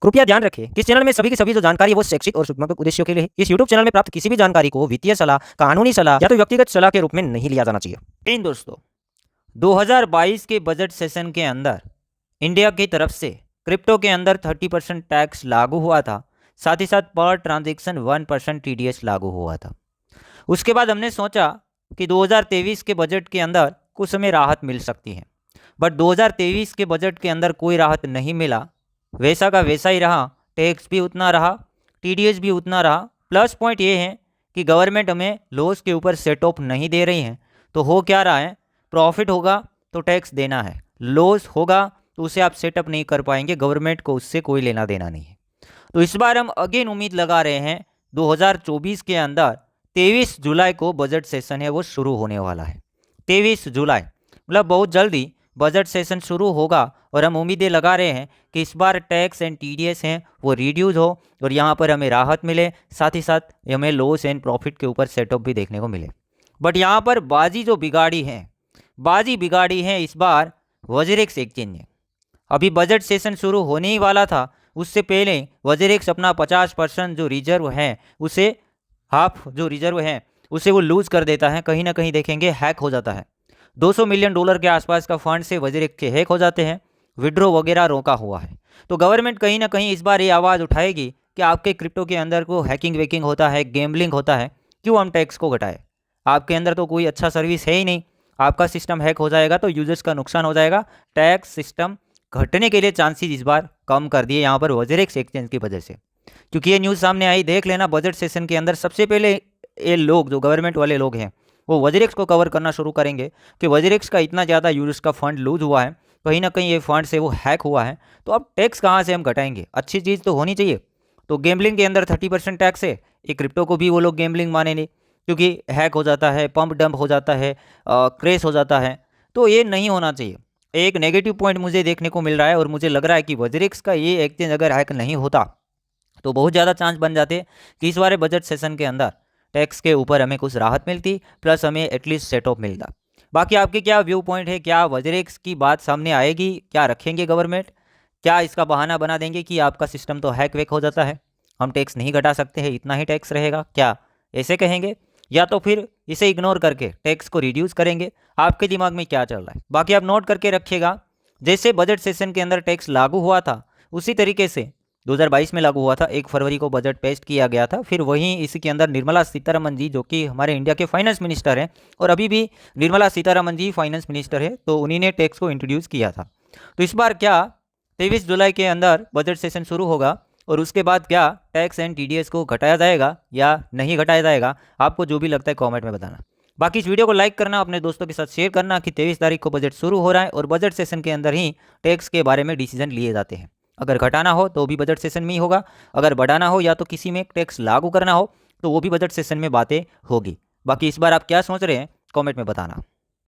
कृपया ध्यान रखें कि इस चैनल में सभी की सभी जो जानकारी है वो शैक्षिक और सूचनात्मक उद्देश्यों के लिए है। इस यूट्यूब चैनल में प्राप्त किसी भी जानकारी को वित्तीय सलाह, कानूनी सलाह या तो व्यक्तिगत सलाह के रूप में नहीं लिया जाना चाहिए। इन दोस्तों 2022 के बजट सेशन के अंदर इंडिया की तरफ से क्रिप्टो के अंदर 30% टैक्स लागू हुआ था, साथ ही साथ पर ट्रांजेक्शन 1% TDS लागू हुआ था। उसके बाद हमने सोचा कि 2023 के बजट के अंदर कुछ हमें राहत मिल सकती है, बट 2023 के बजट के अंदर कोई राहत नहीं मिला, वैसा का वैसा ही रहा। टैक्स भी उतना रहा, TDS भी उतना रहा। प्लस पॉइंट ये है कि गवर्नमेंट हमें लॉस के ऊपर सेट ऑफ नहीं दे रही है। तो हो क्या रहा है, प्रॉफिट होगा तो टैक्स देना है, लॉस होगा तो उसे आप सेटअप नहीं कर पाएंगे, गवर्नमेंट को उससे कोई लेना देना नहीं है। तो इस बार हम अगेन उम्मीद लगा रहे हैं 2024 के अंदर 23 जुलाई को बजट सेशन है वो शुरू होने वाला है। 23 जुलाई मतलब बहुत जल्दी बजट सेशन शुरू होगा और हम उम्मीदें लगा रहे हैं कि इस बार टैक्स एंड TDS हैं वो रिड्यूस हो और यहाँ पर हमें राहत मिले, साथ ही साथ हमें लॉस एंड प्रॉफिट के ऊपर सेटअप भी देखने को मिले। बट यहाँ पर बाजी जो बिगाड़ी है इस बार वज़ीरेक्स एक्सचेंज ने। अभी बजट सेशन शुरू होने ही वाला था, उससे पहले वज़ीरेक्स अपना 50% जो रिजर्व है उसे हाफ जो रिजर्व है उसे वो लूज कर देता है, कहीं ना कहीं देखेंगे हैक हो जाता है। $200 मिलियन के आसपास का फंड से वज़ीरेक्स के हैक हो जाते हैं, विड्रॉ वगैरह रोका हुआ है। तो गवर्नमेंट कहीं ना कहीं इस बार ये आवाज़ उठाएगी कि आपके क्रिप्टो के अंदर को हैकिंग वेकिंग होता है, गेम्बलिंग होता है, क्यों हम टैक्स को घटाए? आपके अंदर तो कोई अच्छा सर्विस है ही नहीं, आपका सिस्टम हैक हो जाएगा तो यूजर्स का नुकसान हो जाएगा। टैक्स सिस्टम घटने के लिए चांसेस इस बार कम कर दिए यहाँ पर वज़ीरेक्स एक्सचेंज की वजह से, क्योंकि ये न्यूज़ सामने आई। देख लेना बजट सेशन के अंदर सबसे पहले ये लोग जो गवर्नमेंट वाले लोग हैं वो वज़ीरेक्स को कवर करना शुरू करेंगे कि वज़ीरेक्स का इतना ज़्यादा यूजर्स का फंड लूज हुआ है, कहीं ना कहीं ये फंड से वो हैक हुआ है, तो अब टैक्स कहाँ से हम घटाएंगे? अच्छी चीज़ तो होनी चाहिए। तो गेम्बलिंग के अंदर 30% टैक्स है, ये क्रिप्टो को भी वो लोग गेम्बलिंग मानेंगे क्योंकि हैक हो जाता है, पंप डंप हो जाता है, क्रैश हो जाता है, तो ये नहीं होना चाहिए। एक नेगेटिव पॉइंट मुझे देखने को मिल रहा है और मुझे लग रहा है कि वज़ीरेक्स का ये एक्सचेंज अगर हैक नहीं होता तो बहुत ज़्यादा चांस बन जाते कि इस बार बजट सेशन के अंदर टैक्स के ऊपर हमें कुछ राहत मिलती, प्लस हमें एटलीस्ट सेट ऑफ मिलता। बाकी आपके क्या व्यू पॉइंट है? क्या वज़ीरेक्स की बात सामने आएगी? क्या रखेंगे गवर्नमेंट? क्या इसका बहाना बना देंगे कि आपका सिस्टम तो हैक वैक हो जाता है, हम टैक्स नहीं घटा सकते हैं, इतना ही टैक्स रहेगा, क्या ऐसे कहेंगे? या तो फिर इसे इग्नोर करके टैक्स को रिड्यूस करेंगे? आपके दिमाग में क्या चल रहा है? बाकी आप नोट करके रखिएगा, जैसे बजट सेशन के अंदर टैक्स लागू हुआ था उसी तरीके से 2022 में लागू हुआ था। 1 फरवरी को बजट पेश किया गया था। फिर वहीं इसी के अंदर निर्मला सीतारमन जी जो कि हमारे इंडिया के फाइनेंस मिनिस्टर हैं और अभी भी निर्मला सीतारमन जी फाइनेंस मिनिस्टर है, तो उन्हीं ने टैक्स को इंट्रोड्यूस किया था। तो इस बार क्या 23 जुलाई के अंदर बजट सेशन शुरू होगा और उसके बाद क्या टैक्स एंड TDS को घटाया जाएगा या नहीं घटाया जाएगा? आपको जो भी लगता है कॉमेंट में बताना। बाकी इस वीडियो को लाइक करना, अपने दोस्तों के साथ शेयर करना कि 23 तारीख को बजट शुरू हो रहा है और बजट सेशन के अंदर ही टैक्स के बारे में डिसीजन लिए जाते हैं। अगर घटाना हो तो भी बजट सेशन में ही होगा, अगर बढ़ाना हो या तो किसी में टैक्स लागू करना हो तो वो भी बजट सेशन में बातें होगी। बाकी इस बार आप क्या सोच रहे हैं कमेंट में बताना।